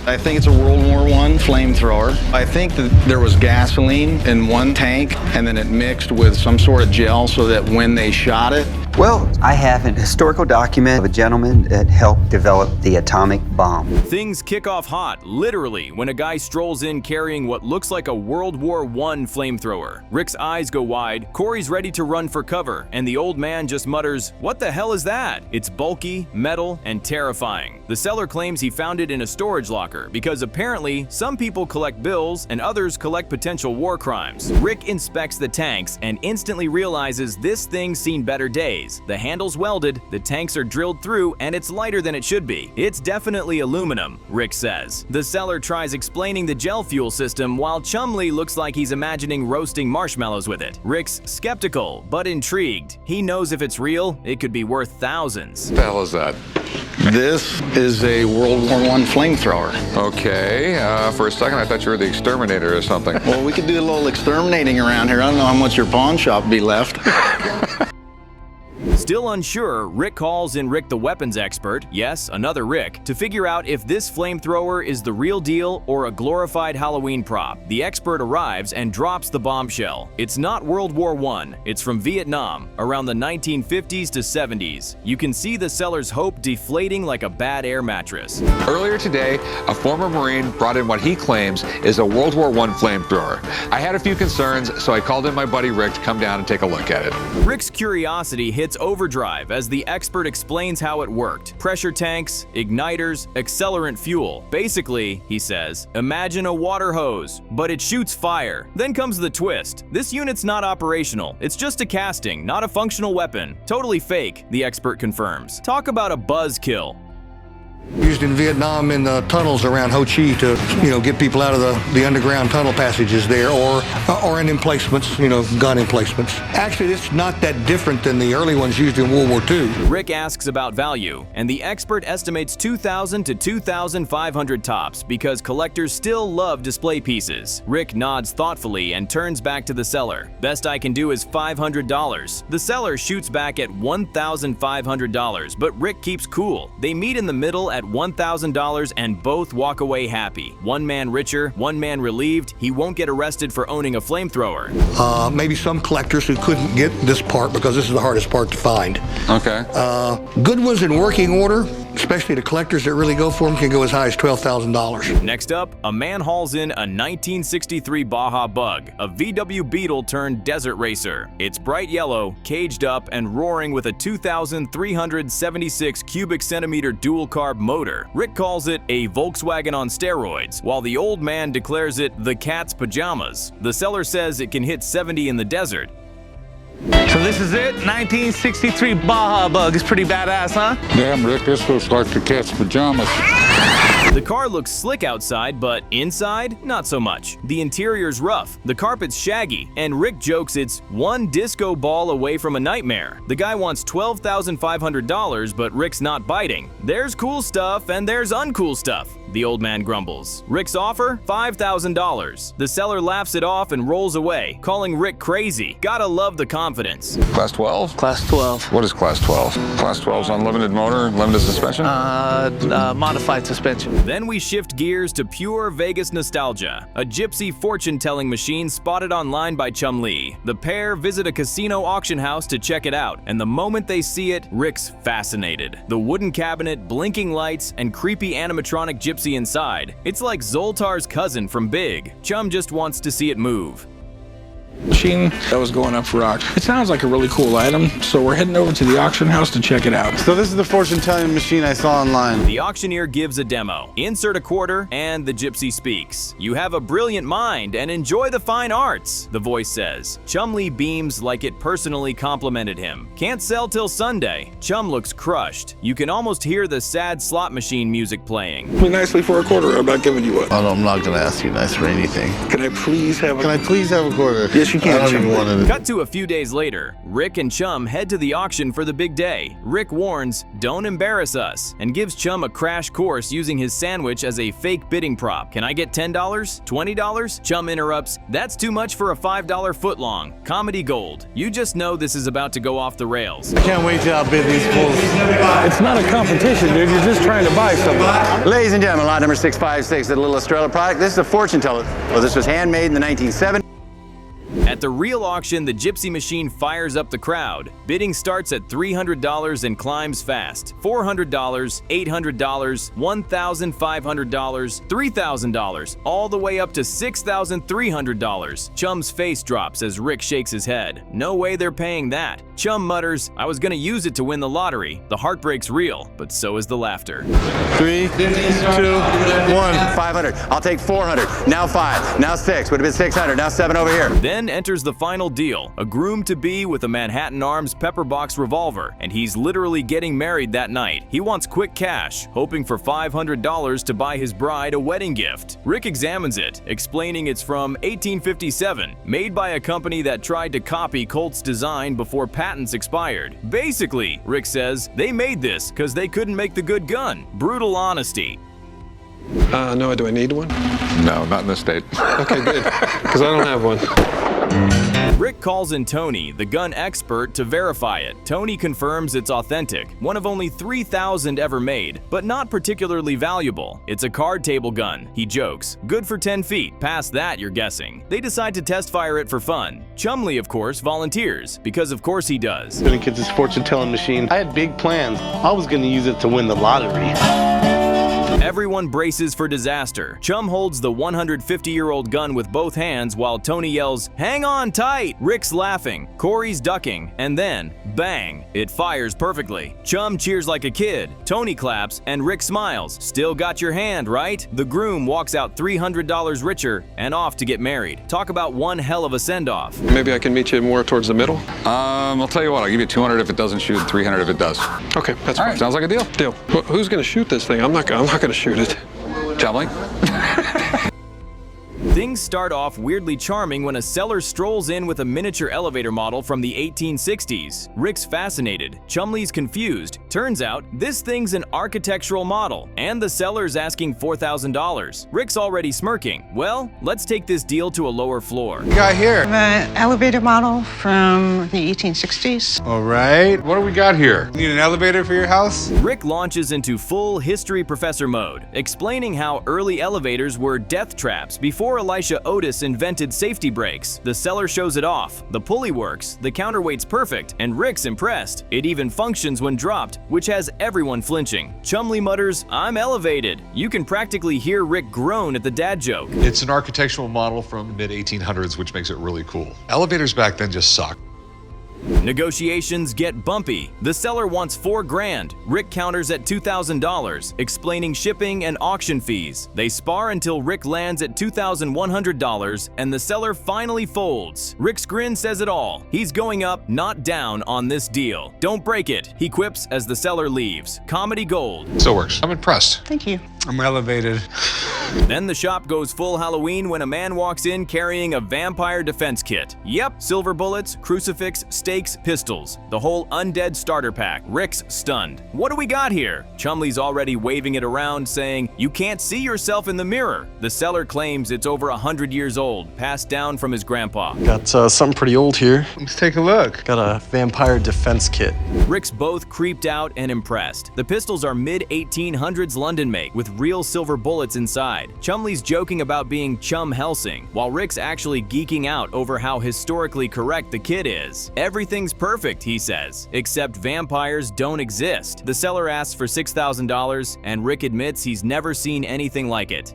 I think it's a World War I flamethrower. I think that there was gasoline in one tank and then it mixed with some sort of gel so that when they shot it. Well, I have an historical document of a gentleman that helped develop the atomic bomb. Things kick off hot, literally, when a guy strolls in carrying what looks like a World War I flamethrower. Rick's eyes go wide, Corey's ready to run for cover, and the old man just mutters, "What the hell is that?" It's bulky, metal, and terrifying. The seller claims he found it in a storage locker because apparently some people collect bills and others collect potential war crimes. Rick inspects the tanks and instantly realizes this thing's seen better days. The handle's welded, the tanks are drilled through, and it's lighter than it should be. It's definitely aluminum, Rick says. The seller tries explaining the gel fuel system while Chumlee looks like he's imagining roasting marshmallows with it. Rick's skeptical, but intrigued. He knows if it's real, it could be worth thousands. What the hell is that? This is a World War I flamethrower. Okay, for a second I thought you were the exterminator or something. Well, we could do a little exterminating around here. I don't know how much your pawn shop would be left. Still unsure, Rick calls in Rick the weapons expert, yes, another Rick, to figure out if this flamethrower is the real deal or a glorified Halloween prop. The expert arrives and drops the bombshell. It's not World War I, it's from Vietnam, around the 1950s to 70s. You can see the seller's hope deflating like a bad air mattress. Earlier today, a former Marine brought in what he claims is a World War I flamethrower. I had a few concerns, so I called in my buddy Rick to come down and take a look at it. Rick's curiosity hits overdrive as the expert explains how it worked. Pressure tanks, igniters, accelerant fuel. Basically, he says, imagine a water hose, but it shoots fire. Then comes the twist. This unit's not operational. It's just a casting, not a functional weapon. Totally fake, the expert confirms. Talk about a buzzkill. Used in Vietnam in the tunnels around Ho Chi to, get people out of the underground tunnel passages there, or in emplacements, gun emplacements. Actually, it's not that different than the early ones used in World War II. Rick asks about value, and the expert estimates $2,000 to $2,500 tops because collectors still love display pieces. Rick nods thoughtfully and turns back to the seller. Best I can do is $500. The seller shoots back at $1,500, but Rick keeps cool. They meet in the middle at $1,000 and both walk away happy. One man richer, one man relieved. He won't get arrested for owning a flamethrower. Maybe some collectors who couldn't get this part because this is the hardest part to find. Okay. Good ones in working order, especially the collectors that really go for them, can go as high as $12,000. Next up, a man hauls in a 1963 Baja Bug, a VW Beetle turned desert racer. It's bright yellow, caged up, and roaring with a 2,376 cubic centimeter dual carb motor. Rick calls it a Volkswagen on steroids, while the old man declares it the cat's pajamas. The seller says it can hit 70 in the desert. So this is it, 1963 Baja Bug. It's pretty badass, huh? Damn, Rick, this looks like the cat's pajamas. The car looks slick outside, but inside, not so much. The interior's rough, the carpet's shaggy, and Rick jokes it's one disco ball away from a nightmare. The guy wants $12,500, but Rick's not biting. There's cool stuff and there's uncool stuff, the old man grumbles. Rick's offer? $5,000. The seller laughs it off and rolls away, calling Rick crazy. Gotta love the confidence. Class 12? Class 12. What is Class 12? Class 12's unlimited motor, limited suspension? Modified suspension. Then we shift gears to pure Vegas nostalgia. A Gypsy fortune-telling machine spotted online by Chumlee. The pair visit a casino auction house to check it out, and the moment they see it, Rick's fascinated. The wooden cabinet, blinking lights, and creepy animatronic Gypsy inside. It's like Zoltar's cousin from Big. Chum just wants to see it move. Machine that was going up for auction. It sounds like a really cool item, so we're heading over to the auction house to check it out. So this is the fortune-telling machine I saw online. The auctioneer gives a demo. Insert a quarter, and the Gypsy speaks. You have a brilliant mind and enjoy the fine arts, the voice says. Chumlee beams like it personally complimented him. Can't sell till Sunday. Chum looks crushed. You can almost hear the sad slot machine music playing. Play nicely for a quarter, I'm not giving you one. Oh no, I'm not gonna ask you nice for anything. Can I please have a... Can I please have a quarter? Yes, Yes, you can. I don't even want to. Cut to a few days later. Rick and Chum head to the auction for the big day. Rick warns, "Don't embarrass us," and gives Chum a crash course using his sandwich as a fake bidding prop. "Can I get $10? $20? Chum interrupts, "That's too much for a $5 footlong." Comedy gold. You just know this is about to go off the rails. I can't wait to outbid these fools. It's not a competition, dude. You're just trying to buy something. Ladies and gentlemen, lot number 656 of the Little Estrella product. This is a fortune teller. Well, this was handmade in the 1970s. At the real auction, the Gypsy machine fires up the crowd. Bidding starts at $300 and climbs fast. $400, $800, $1,500, $3,000, all the way up to $6,300. Chum's face drops as Rick shakes his head. No way they're paying that. Chum mutters, "I was gonna use it to win the lottery." The heartbreak's real, but so is the laughter. 3, 2, 1. 500. I'll take 400. Now 5. Now 6. Would have been 600. Now 7 over here. Then enters the final deal, a groom-to-be with a Manhattan Arms Pepperbox revolver, and he's literally getting married that night. He wants quick cash, hoping for $500 to buy his bride a wedding gift. Rick examines it, explaining it's from 1857, made by a company that tried to copy Colt's design before patents expired. Basically, Rick says, they made this because they couldn't make the good gun. Brutal honesty. No, do I need one? No, not in this state. Okay, good, because I don't have one. Rick calls in Tony, the gun expert, to verify it. Tony confirms it's authentic, one of only 3,000 ever made, but not particularly valuable. It's a card table gun, he jokes. Good for 10 feet, past that you're guessing. They decide to test fire it for fun. Chumley, of course, volunteers, because of course he does. Gonna get this fortune telling machine. I had big plans. I was gonna use it to win the lottery. Everyone braces for disaster. Chum holds the 150-year-old gun with both hands while Tony yells, "Hang on tight!" Rick's laughing, Corey's ducking, and then, bang, it fires perfectly. Chum cheers like a kid, Tony claps, and Rick smiles. Still got your hand, right? The groom walks out $300 richer and off to get married. Talk about one hell of a send-off. Maybe I can meet you more towards the middle. I'll tell you what, I'll give you 200 if it doesn't shoot, 300 if it does. Okay, that's All fine. right, sounds like a deal. Deal. Who's going to shoot this thing? I'm not going to shoot it. Chumley? Things start off weirdly charming when a seller strolls in with a miniature elevator model from the 1860s. Rick's fascinated, Chumley's confused. Turns out, this thing's an architectural model, and the seller's asking $4,000. Rick's already smirking. Well, let's take this deal to a lower floor. What we got here? The elevator model from the 1860s. All right. What do we got here? Need an elevator for your house? Rick launches into full history professor mode, explaining how early elevators were death traps before Elisha Otis invented safety brakes. The seller shows it off. The pulley works, the counterweight's perfect, and Rick's impressed. It even functions when dropped, which has everyone flinching. Chumley mutters, "I'm elevated." You can practically hear Rick groan at the dad joke. It's an architectural model from the mid-1800s, which makes it really cool. Elevators back then just sucked. Negotiations get bumpy. The seller wants $4,000. Rick counters at $2,000, explaining shipping and auction fees. They spar until Rick lands at $2,100 and the seller finally folds. Rick's grin says it all. He's going up, not down on this deal. "Don't break it," he quips as the seller leaves. Comedy gold. Still works. I'm impressed. Thank you. I'm elevated. Then the shop goes full Halloween when a man walks in carrying a vampire defense kit. Yep, silver bullets, crucifix, stakes, pistols. The whole undead starter pack. Rick's stunned. What do we got here? Chumley's already waving it around, saying, "You can't see yourself in the mirror." The seller claims it's over 100 years old, passed down from his grandpa. Got something pretty old here. Let's take a look. Got a vampire defense kit. Rick's both creeped out and impressed. The pistols are mid-1800s London make with real silver bullets inside. Chumley's joking about being Chum Helsing, while Rick's actually geeking out over how historically correct the kit is. Everything's perfect, he says, except vampires don't exist. The seller asks for $6,000, and Rick admits he's never seen anything like it.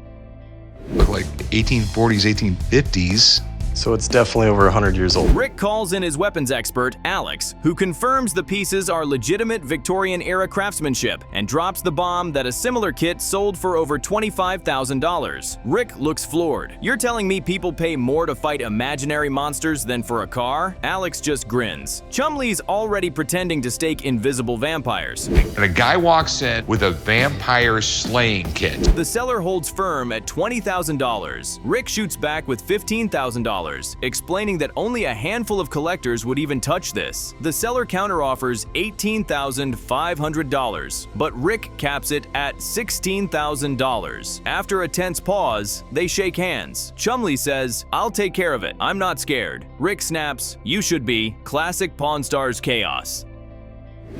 Look like 1840s, 1850s. So it's definitely over 100 years old. Rick calls in his weapons expert, Alex, who confirms the pieces are legitimate Victorian-era craftsmanship and drops the bomb that a similar kit sold for over $25,000. Rick looks floored. "You're telling me people pay more to fight imaginary monsters than for a car?" Alex just grins. Chumley's already pretending to stake invisible vampires. And a guy walks in with a vampire slaying kit. The seller holds firm at $20,000. Rick shoots back with $15,000. $1,000, explaining that only a handful of collectors would even touch this. The seller counteroffers $18,500, but Rick caps it at $16,000. After a tense pause, they shake hands. Chumley says, "I'll take care of it. I'm not scared." Rick snaps, "You should be." Classic Pawn Stars chaos.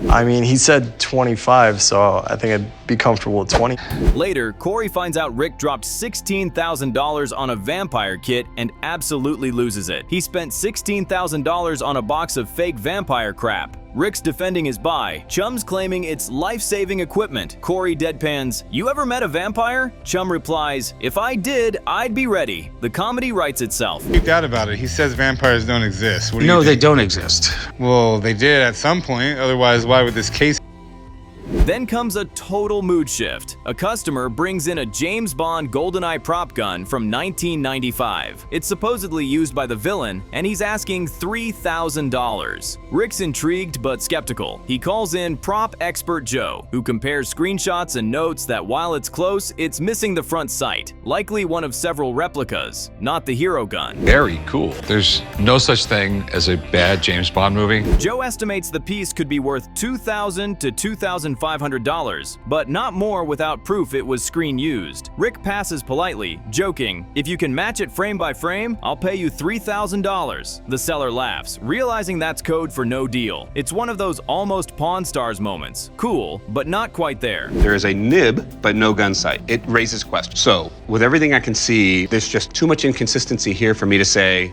I mean, he said 25, so I think I'd be comfortable with 20. Later, Corey finds out Rick dropped $16,000 on a vampire kit and absolutely loses it. He spent $16,000 on a box of fake vampire crap. Rick's defending his buy. Chum's claiming it's life-saving equipment. Corey deadpans, "You ever met a vampire?" Chum replies, "If I did, I'd be ready." The comedy writes itself. You doubt about it. He says vampires don't exist. No, they don't exist. Well, they did at some point. Otherwise, why would this case... Then comes a total mood shift. A customer brings in a James Bond GoldenEye prop gun from 1995. It's supposedly used by the villain, and he's asking $3,000. Rick's intrigued but skeptical. He calls in prop expert Joe, who compares screenshots and notes that while it's close, it's missing the front sight, likely one of several replicas, not the hero gun. Very cool. There's no such thing as a bad James Bond movie. Joe estimates the piece could be worth $2,000 to $2,500, but not more without proof it was screen used. Rick passes politely, joking, "If you can match it frame by frame, I'll pay you $3,000. The seller laughs, realizing that's code for no deal. It's one of those almost Pawn Stars moments. Cool, but not quite there. There is a nib, but no gun sight. It raises questions. So, with everything I can see, there's just too much inconsistency here for me to say.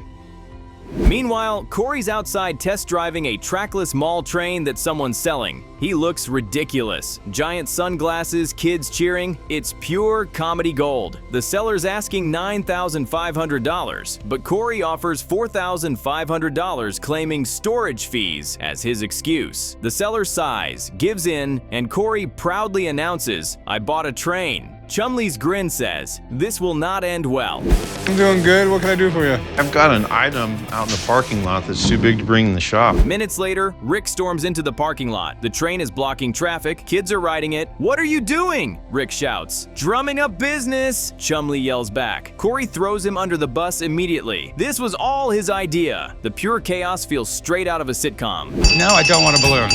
Meanwhile, Corey's outside test driving a trackless mall train that someone's selling. He looks ridiculous. Giant sunglasses, kids cheering. It's pure comedy gold. The seller's asking $9,500, but Corey offers $4,500, claiming storage fees as his excuse. The seller sighs, gives in, and Corey proudly announces, "I bought a train." Chumley's grin says, "This will not end well." I'm doing good. What can I do for you? I've got an item out in the parking lot that's too big to bring in the shop. Minutes later, Rick storms into the parking lot. The train is blocking traffic. Kids are riding it. "What are you doing?" Rick shouts. "Drumming up business," Chumley yells back. Corey throws him under the bus immediately. This was all his idea. The pure chaos feels straight out of a sitcom. No, I don't want a balloon.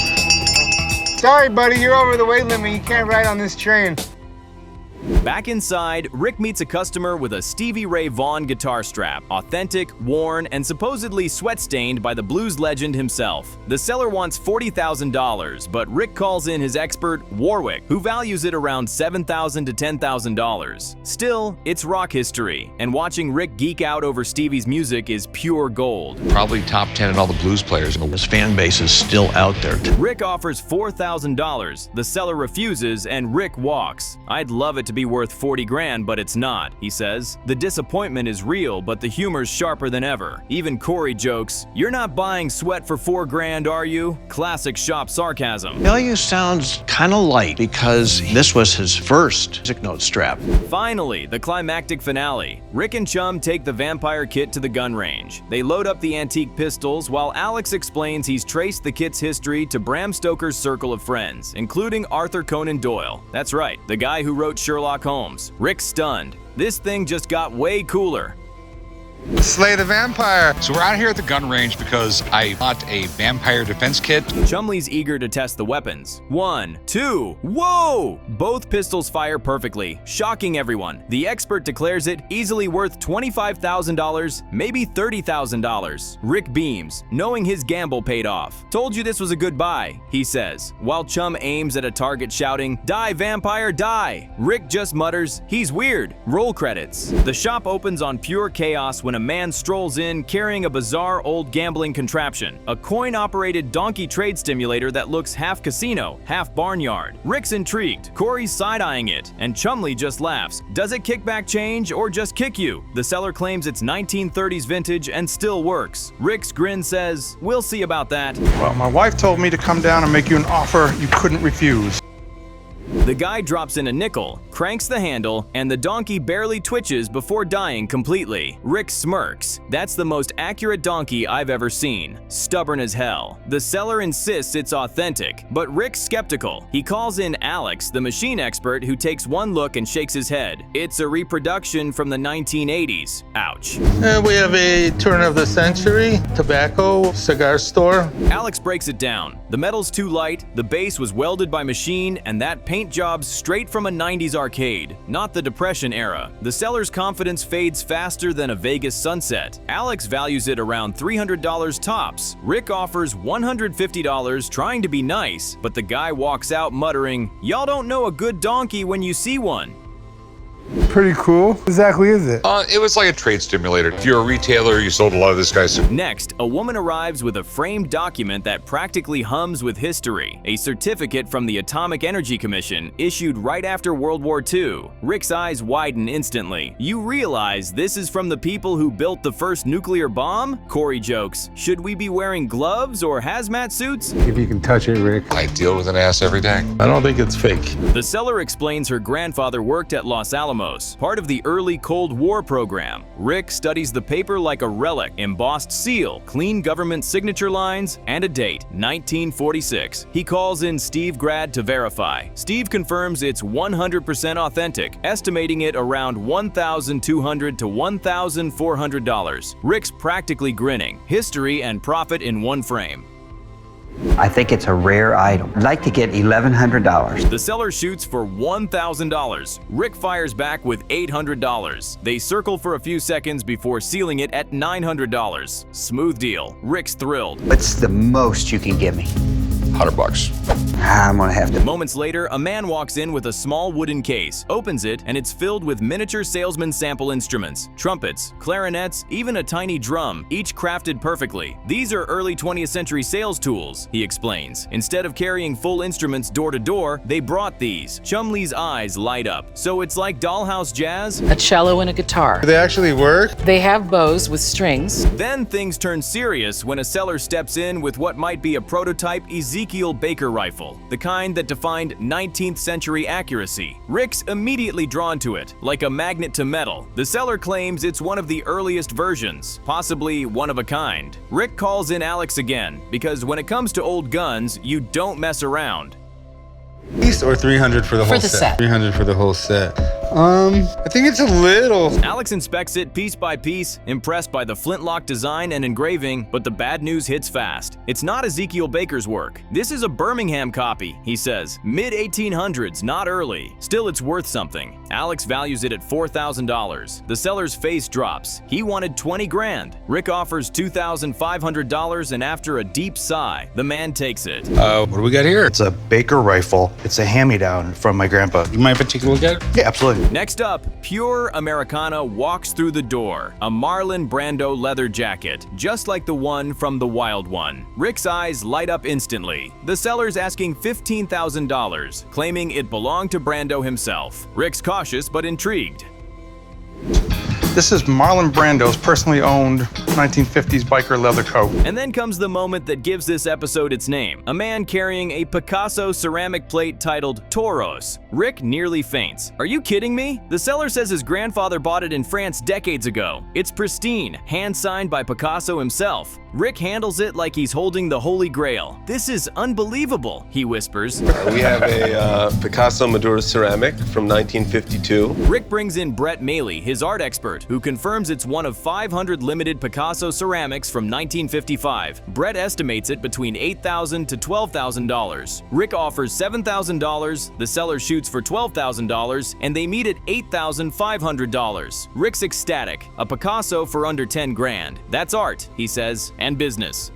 Sorry, buddy. You're over the weight limit. You can't ride on this train. Back inside, Rick meets a customer with a Stevie Ray Vaughn guitar strap, authentic, worn, and supposedly sweat-stained by the blues legend himself. The seller wants $40,000, but Rick calls in his expert, Warwick, who values it around $7,000 to $10,000. Still, it's rock history, and watching Rick geek out over Stevie's music is pure gold. Probably top 10 in all the blues players. His fan base is still out there. Rick offers $4,000. The seller refuses, and Rick walks. "I'd love it to be worth 40 grand, but it's not," he says. The disappointment is real, but the humor's sharper than ever. Even Corey jokes, "You're not buying sweat for 4 grand, are you?" Classic shop sarcasm. Value sounds kinda light because this was his first music note strap. Finally, the climactic finale. Rick and Chum take the vampire kit to the gun range. They load up the antique pistols while Alex explains he's traced the kit's history to Bram Stoker's circle of friends, including Arthur Conan Doyle. That's right, the guy who wrote Sherlock Holmes. Rick's stunned. This thing just got way cooler. Slay the vampire. So we're out here at the gun range because I bought a vampire defense kit. Chumley's eager to test the weapons. 1, 2, whoa! Both pistols fire perfectly, shocking everyone. The expert declares it easily worth $25,000, maybe $30,000. Rick beams, knowing his gamble paid off. "Told you this was a good buy," he says, while Chum aims at a target shouting, "Die, vampire, die!" Rick just mutters, "He's weird." Roll credits. The shop opens on pure chaos when a man strolls in carrying a bizarre old gambling contraption, a coin-operated donkey trade stimulator that looks half casino, half barnyard. Rick's intrigued, Corey's side-eyeing it, and Chumley just laughs. Does it kick back change or just kick you? The seller claims it's 1930s vintage and still works. Rick's grin says, "We'll see about that." Well, my wife told me to come down and make you an offer you couldn't refuse. The guy drops in a nickel, cranks the handle, and the donkey barely twitches before dying completely. Rick smirks. That's the most accurate donkey I've ever seen. Stubborn as hell. The seller insists it's authentic, but Rick's skeptical. He calls in Alex, the machine expert, who takes one look and shakes his head. It's a reproduction from the 1980s. Ouch. We have a turn of the century tobacco cigar store. Alex breaks it down. The metal's too light, the base was welded by machine, and that paint job's straight from a 90s arcade, not the Depression era. The seller's confidence fades faster than a Vegas sunset. Alex values it around $300 tops. Rick offers $150, trying to be nice, but the guy walks out muttering, "Y'all don't know a good donkey when you see one." Pretty cool. What exactly is it? It was like a trade stimulator. If you're a retailer, you sold a lot of this guy's. Next, a woman arrives with a framed document that practically hums with history, a certificate from the Atomic Energy Commission issued right after World War II. Rick's eyes widen instantly. You realize this is from the people who built the first nuclear bomb? Corey jokes, should we be wearing gloves or hazmat suits? If you can touch it, Rick. I deal with an ass every day. I don't think it's fake. The seller explains her grandfather worked at Los Alamos, part of the early Cold War program. Rick studies the paper like a relic, embossed seal, clean government signature lines, and a date, 1946. He calls in Steve Grad to verify. Steve confirms it's 100% authentic, estimating it around $1,200 to $1,400. Rick's practically grinning. History and profit in one frame. I think it's a rare item. I'd like to get $1,100. The seller shoots for $1,000. Rick fires back with $800. They circle for a few seconds before sealing it at $900. Smooth deal. Rick's thrilled. What's the most you can give me? $100. I'm gonna have to. Moments later, a man walks in with a small wooden case, opens it, and it's filled with miniature salesman sample instruments, trumpets, clarinets, even a tiny drum, each crafted perfectly. These are early 20th century sales tools, he explains. Instead of carrying full instruments door to door, they brought these. Chumley's eyes light up. So it's like dollhouse jazz? A cello and a guitar. Do they actually work? They have bows with strings. Then things turn serious when a seller steps in with what might be a prototype Ezekiel Baker rifle, the kind that defined 19th century accuracy. Rick's immediately drawn to it, like a magnet to metal. The seller claims it's one of the earliest versions, possibly one of a kind. Rick calls in Alex again, because when it comes to old guns, you don't mess around. Piece or 300 for the whole set? 300 for the whole set. I think it's a little. Alex inspects it piece by piece, impressed by the flintlock design and engraving, but the bad news hits fast. It's not Ezekiel Baker's work. This is a Birmingham copy, he says. Mid-1800s, not early. Still, it's worth something. Alex values it at $4,000. The seller's face drops. He wanted 20 grand. Rick offers $2,500, and after a deep sigh, the man takes it. What do we got here? It's a Baker rifle. It's a hand-me-down from my grandpa. You mind if I take a look at it? Yeah, absolutely. Next up, pure Americana walks through the door. A Marlon Brando leather jacket, just like the one from The Wild One. Rick's eyes light up instantly. The seller's asking $15,000, claiming it belonged to Brando himself. Rick's cautious but intrigued. This is Marlon Brando's personally owned 1950s biker leather coat. And then comes the moment that gives this episode its name. A man carrying a Picasso ceramic plate titled Toros. Rick nearly faints. Are you kidding me? The seller says his grandfather bought it in France decades ago. It's pristine, hand-signed by Picasso himself. Rick handles it like he's holding the Holy Grail. This is unbelievable, he whispers. We have a Picasso Maduro ceramic from 1952. Rick brings in Brett Maley, his art expert, who confirms it's one of 500 limited Picasso ceramics from 1955. Brett estimates it between $8,000 to $12,000. Rick offers $7,000, the seller shoots for $12,000, and they meet at $8,500. Rick's ecstatic, a Picasso for under 10 grand. That's art, he says, and business.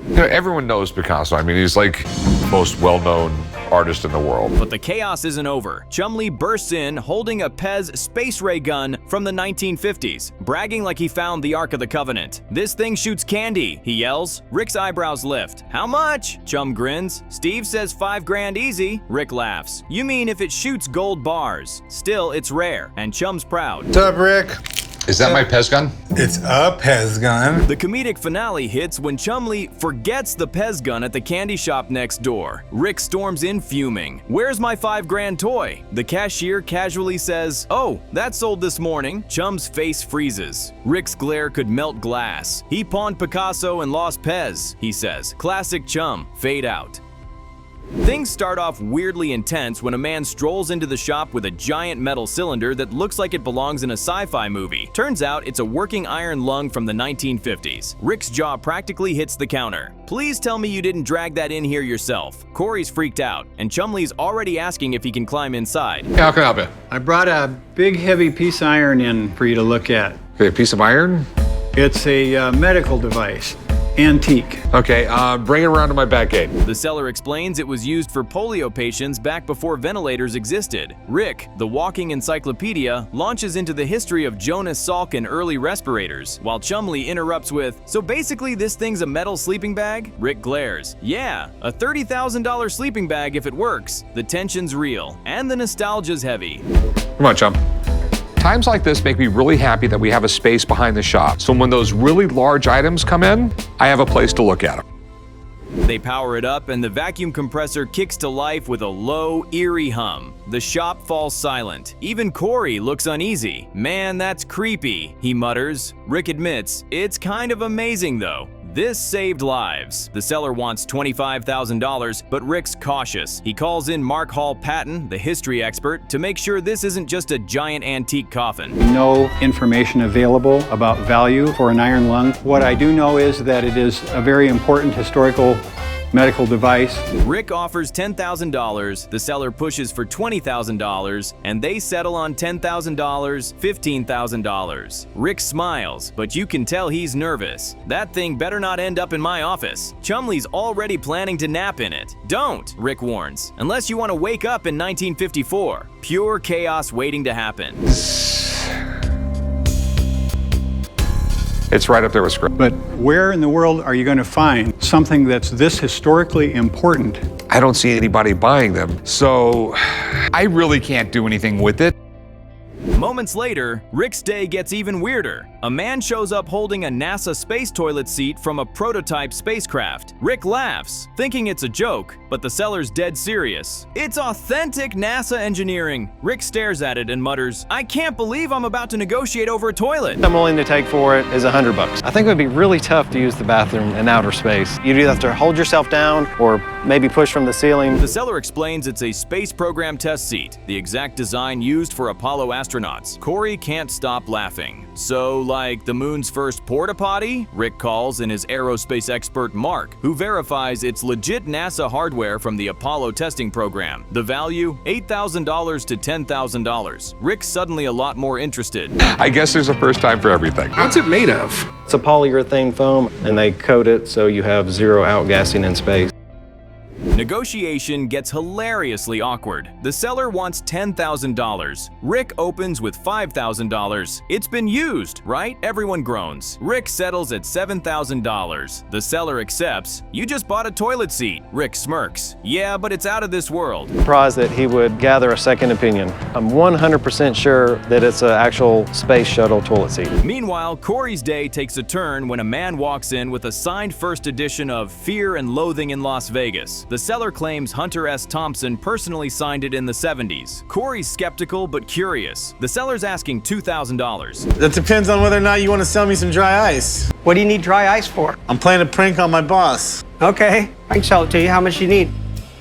You know, everyone knows Picasso. I mean, he's like the most well-known artist in the world. But the chaos isn't over. Chumley bursts in holding a Pez space ray gun from the 1950s, bragging like he found the Ark of the Covenant. This thing shoots candy, he yells. Rick's eyebrows lift. How much? Chum grins. Steve says 5 grand easy. Rick laughs. You mean if it shoots gold bars? Still, it's rare, and Chum's proud. What's up, Rick? Is that my Pez gun? It's a Pez gun. The comedic finale hits when Chumlee forgets the Pez gun at the candy shop next door. Rick storms in fuming. "Where's my $5,000 toy?" The cashier casually says, "Oh, that sold this morning." Chum's face freezes. Rick's glare could melt glass. "He pawned Picasso and lost Pez," he says. Classic Chum. Fade out. Things start off weirdly intense when a man strolls into the shop with a giant metal cylinder that looks like it belongs in a sci-fi movie. Turns out it's a working iron lung from the 1950s. Rick's jaw practically hits the counter. "Please tell me you didn't drag that in here yourself." Corey's freaked out, and Chumlee's already asking if he can climb inside. Yeah, how can I help you? I brought a big heavy piece of iron in for you to look at. Okay, a piece of iron? It's a medical device. Antique. Okay, bring it around to my back gate. The seller explains it was used for polio patients back before ventilators existed. Rick, the walking encyclopedia, launches into the history of Jonas Salk and early respirators, while Chumlee interrupts with, "So basically this thing's a metal sleeping bag?" Rick glares. "Yeah, a $30,000 sleeping bag if it works." The tension's real, and the nostalgia's heavy. Come on, Chum. Times like this make me really happy that we have a space behind the shop. So when those really large items come in, I have a place to look at them. They power it up and the vacuum compressor kicks to life with a low, eerie hum. The shop falls silent. Even Corey looks uneasy. "Man, that's creepy," he mutters. Rick admits, "It's kind of amazing though. This saved lives." The seller wants $25,000, but Rick's cautious. He calls in Mark Hall Patton, the history expert, to make sure this isn't just a giant antique coffin. No information available about value for an iron lung. What I do know is that it is a very important historical medical device. Rick offers $10,000, the seller pushes for $20,000, and they settle on $10,000, $15,000. Rick smiles, but you can tell he's nervous. "That thing better not end up in my office." Chumlee's already planning to nap in it. "Don't," Rick warns, "unless you want to wake up in 1954. Pure chaos waiting to happen. It's right up there with script. But where in the world are you going to find something that's this historically important? I don't see anybody buying them, so I really can't do anything with it. Moments later, Rick's day gets even weirder. A man shows up holding a NASA space toilet seat from a prototype spacecraft. Rick laughs, thinking it's a joke, but the seller's dead serious. "It's authentic NASA engineering." Rick stares at it and mutters, "I can't believe I'm about to negotiate over a toilet." I'm willing to take for it is $100. I think it would be really tough to use the bathroom in outer space. You'd either have to hold yourself down or maybe push from the ceiling. The seller explains it's a space program test seat, the exact design used for Apollo astronauts. Corey can't stop laughing. "So, like the moon's first porta-potty?" Rick calls in his aerospace expert Mark, who verifies it's legit NASA hardware from the Apollo testing program. The value? $8,000 to $10,000. Rick's suddenly a lot more interested. I guess there's a first time for everything. What's it made of? It's a polyurethane foam, and they coat it so you have zero outgassing in space. Negotiation gets hilariously awkward. The seller wants $10,000. Rick opens with $5,000. "It's been used, right?" Everyone groans. Rick settles at $7,000. The seller accepts. "You just bought a toilet seat." Rick smirks. "Yeah, but it's out of this world." Surprised that he would gather a second opinion. I'm 100% sure that it's an actual space shuttle toilet seat. Meanwhile, Corey's day takes a turn when a man walks in with a signed first edition of Fear and Loathing in Las Vegas. The seller claims Hunter S. Thompson personally signed it in the 70s. Corey's skeptical but curious. The seller's asking $2,000. That depends on whether or not you want to sell me some dry ice. What do you need dry ice for? I'm playing a prank on my boss. Okay, I can sell it to you. How much you need?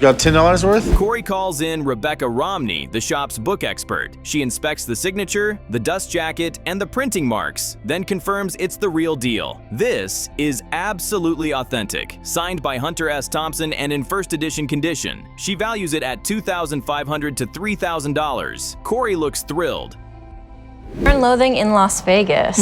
Got $10 worth? Corey calls in Rebecca Romney, the shop's book expert. She inspects the signature, the dust jacket, and the printing marks, then confirms it's the real deal. This is absolutely authentic, signed by Hunter S. Thompson and in first edition condition. She values it at $2,500 to $3,000. Corey looks thrilled. Fear and Loathing in Las Vegas.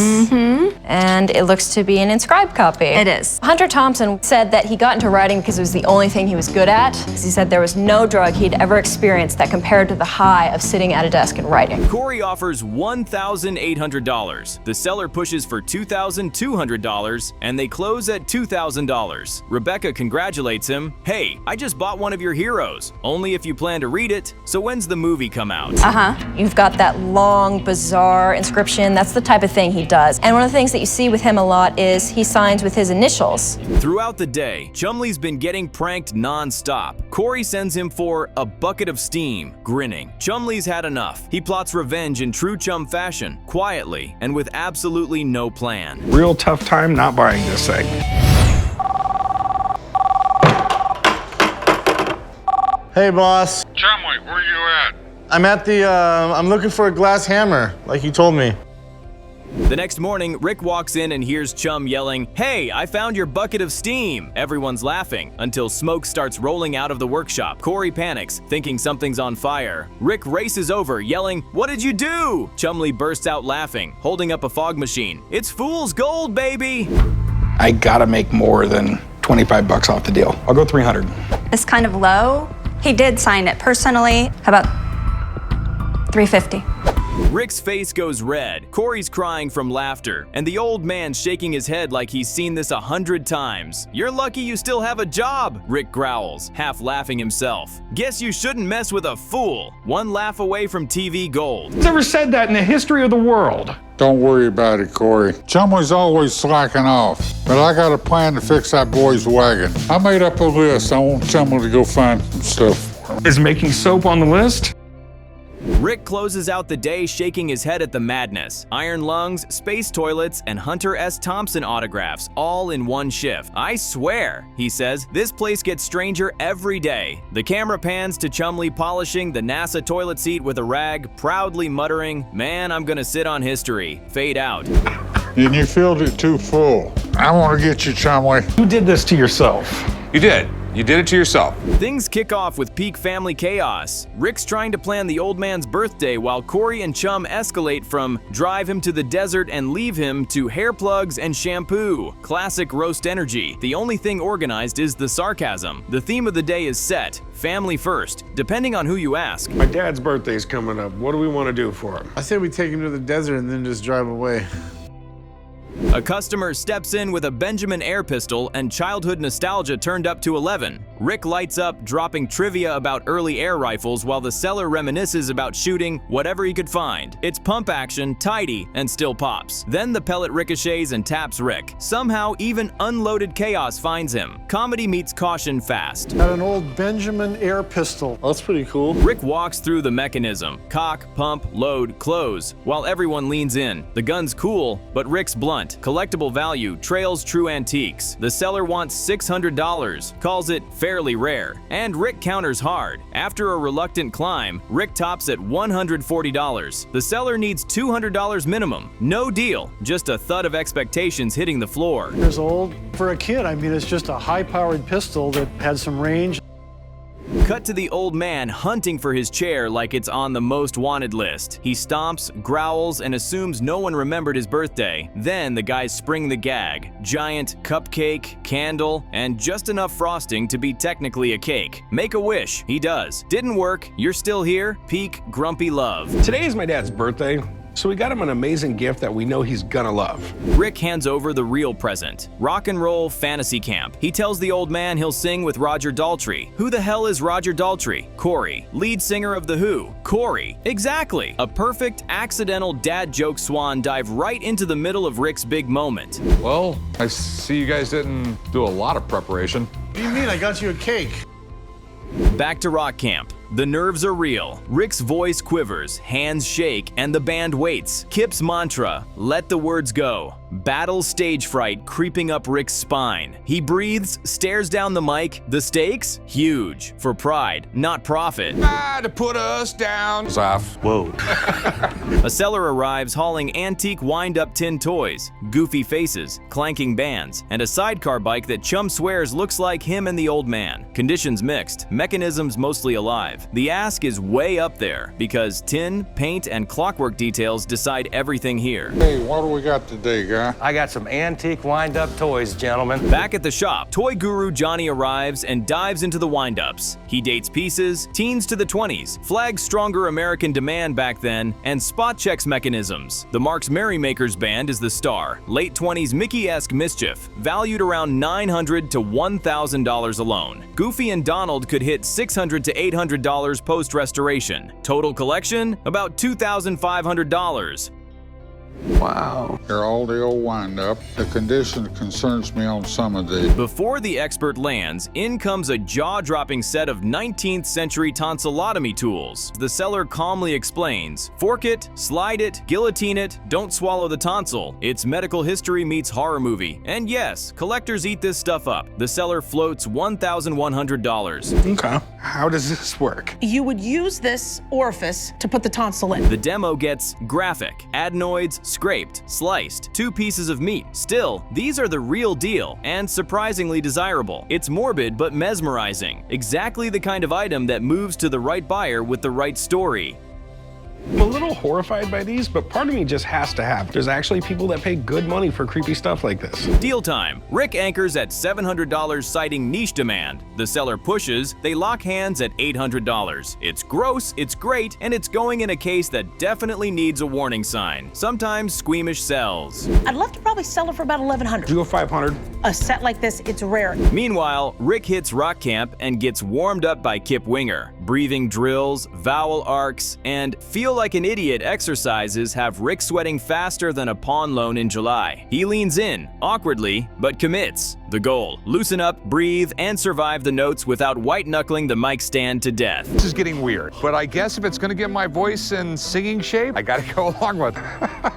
And it looks to be an inscribed copy. It is. Hunter Thompson said that he got into writing because it was the only thing he was good at. He said there was no drug he'd ever experienced that compared to the high of sitting at a desk and writing. Corey offers $1,800. The seller pushes for $2,200, and they close at $2,000. Rebecca congratulates him. "Hey, I just bought one of your heroes. Only if you plan to read it. So when's the movie come out?" You've got that long, bizarre star, inscription. That's the type of thing he does. And one of the things that you see with him a lot is he signs with his initials. Throughout the day, Chumley's been getting pranked non-stop. Corey sends him for a bucket of steam, grinning. Chumley's had enough. He plots revenge in true chum fashion, quietly, and with absolutely no plan. Real tough time not buying this thing. Hey, boss. Chumley, where you at? I'm at the, I'm looking for a glass hammer, like you told me. The next morning, Rick walks in and hears Chum yelling, "Hey, I found your bucket of steam!" Everyone's laughing until smoke starts rolling out of the workshop. Corey panics, thinking something's on fire. Rick races over, yelling, "What did you do?" Chumley bursts out laughing, holding up a fog machine. "It's fool's gold, baby!" I gotta make more than 25 bucks off the deal. I'll go 300. It's kind of low. He did sign it personally. How about 350? Rick's face goes red, Corey's crying from laughter, and the old man shaking his head like he's seen this 100 times. "You're lucky you still have a job," Rick growls, half laughing himself. "Guess you shouldn't mess with a fool." One laugh away from TV gold. Who's ever said that in the history of the world? Don't worry about it, Corey. Chumley's always slacking off, but I got a plan to fix that boy's wagon. I made up a list. I want Chumley to go find some stuff for him. Is making soap on the list? Rick closes out the day shaking his head at the madness. Iron lungs, space toilets, and Hunter S. Thompson autographs, all in one shift. "I swear," he says, "this place gets stranger every day." The camera pans to Chumley polishing the NASA toilet seat with a rag, proudly muttering, "Man, I'm gonna sit on history." Fade out. And you filled it too full. I want to get you, Chumley. You did this to yourself. You did. You did it to yourself. Things kick off with peak family chaos. Rick's trying to plan the old man's birthday while Corey and Chum escalate from drive him to the desert and leave him to hair plugs and shampoo. Classic roast energy. The only thing organized is the sarcasm. The theme of the day is set. Family first, depending on who you ask. My dad's birthday's coming up. What do we want to do for him? I say we take him to the desert and then just drive away. A customer steps in with a Benjamin air pistol and childhood nostalgia turned up to 11. Rick lights up, dropping trivia about early air rifles while the seller reminisces about shooting whatever he could find. It's pump action, tidy, and still pops. Then the pellet ricochets and taps Rick. Somehow, even unloaded chaos finds him. Comedy meets caution fast. Got an old Benjamin air pistol. Oh, that's pretty cool. Rick walks through the mechanism. Cock, pump, load, close, while everyone leans in. The gun's cool, but Rick's blunt. Collectible value trails true antiques. The seller wants $600, calls it fairly rare, and Rick counters hard. After a reluctant climb, Rick tops at $140. The seller needs $200 minimum. No deal, just a thud of expectations hitting the floor. Years old. For a kid, I mean, it's just a high-powered pistol that had some range. Cut to the old man hunting for his chair like it's on the most wanted list. He stomps, growls, and assumes no one remembered his birthday. Then the guys spring the gag. Giant cupcake, candle, and just enough frosting to be technically a cake. Make a wish, he does. Didn't work, you're still here, peak grumpy love. Today is my dad's birthday, so we got him an amazing gift that we know he's gonna love. Rick hands over the real present. Rock and roll fantasy camp. He tells the old man he'll sing with Roger Daltrey. Who the hell is Roger Daltrey? Corey. Lead singer of The Who. Corey. Exactly. A perfect, accidental dad joke swan dive right into the middle of Rick's big moment. Well, I see you guys didn't do a lot of preparation. What do you mean? I got you a cake. Back to rock camp. The nerves are real. Rick's voice quivers, hands shake, and the band waits. Kip's mantra, let the words go. Battle stage fright creeping up Rick's spine. He breathes, stares down the mic. The stakes? Huge. For pride, not profit. To put us down. Off. Whoa. A seller arrives hauling antique wind-up tin toys, goofy faces, clanking bands, and a sidecar bike that Chum swears looks like him and the old man. Conditions mixed, mechanisms mostly alive. The ask is way up there because tin, paint, and clockwork details decide everything here. Hey, what do we got today, guy? I got some antique wind-up toys, gentlemen. Back at the shop, toy guru Johnny arrives and dives into the wind-ups. He dates pieces, teens to the 20s, flags stronger American demand back then, and spot checks mechanisms. The Marx Merrymakers band is the star. Late 20s Mickey-esque mischief, valued around $900 to $1,000 alone. Goofy and Donald could hit $600 to $800 post-restoration. Total collection, about $2,500. Wow. They're all the old wind-up. The condition concerns me on some of these. Before the expert lands, in comes a jaw-dropping set of 19th century tonsillotomy tools. The seller calmly explains, fork it, slide it, guillotine it, don't swallow the tonsil. It's medical history meets horror movie. And yes, collectors eat this stuff up. The seller floats $1,100. Okay. How does this work? You would use this orifice to put the tonsil in. The demo gets graphic, adenoids scraped, sliced, 2 pieces of meat. Still, these are the real deal and surprisingly desirable. It's morbid but mesmerizing. Exactly the kind of item that moves to the right buyer with the right story. I'm a little horrified by these, but part of me just has to have. There's actually people that pay good money for creepy stuff like this. Deal time. Rick anchors at $700, citing niche demand. The seller pushes, they lock hands at $800. It's gross, it's great, and it's going in a case that definitely needs a warning sign. Sometimes squeamish sells. I'd love to probably sell it for about $1,100. Do a 500. A set like this, it's rare. Meanwhile, Rick hits rock camp and gets warmed up by Kip Winger. Breathing drills, vowel arcs, and feel like an idiot exercises have Rick sweating faster than a pawn loan in July. He leans in, awkwardly, but commits. The goal: loosen up, breathe, and survive the notes without white-knuckling the mic stand to death. This is getting weird, but I guess if it's gonna get my voice in singing shape, I gotta go along with it.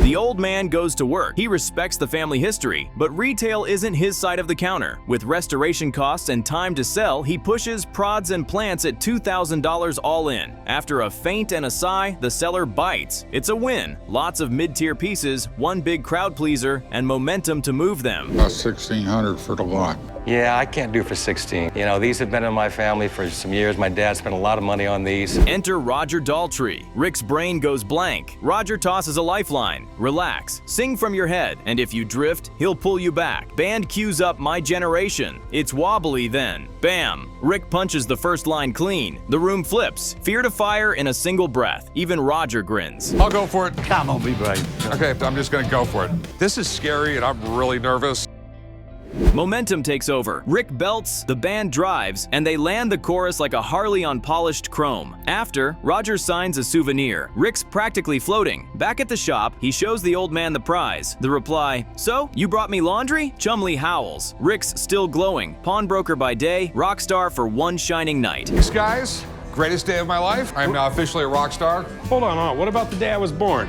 The old man goes to work. He respects the family history, but retail isn't his side of the counter. With restoration costs and time to sell, he pushes, prods, and plants at $2,000 all in. After a feint and a sigh, the seller bites. It's a win. Lots of mid-tier pieces, one big crowd pleaser, and momentum to move them. About $1,600 for the lot. Yeah, I can't do for 16. You know, these have been in my family for some years. My dad spent a lot of money on these. Enter Roger Daltrey. Rick's brain goes blank. Roger tosses a lifeline. Relax, sing from your head, and if you drift, he'll pull you back. Band cues up My Generation. It's wobbly then. Bam! Rick punches the first line clean. The room flips. Fear to fire in a single breath. Even Roger grins. I'll go for it. Come on, be brave. Okay, I'm just gonna go for it. This is scary and I'm really nervous. Momentum takes over. Rick belts, the band drives, and they land the chorus like a Harley on polished chrome. After, Roger signs a souvenir. Rick's practically floating. Back at the shop, he shows the old man the prize. The reply, "So, you brought me laundry?" Chumley howls. Rick's still glowing. Pawnbroker by day, rock star for one shining night. Thanks, guys. Greatest day of my life. I am now officially a rock star. Hold on, what about the day I was born?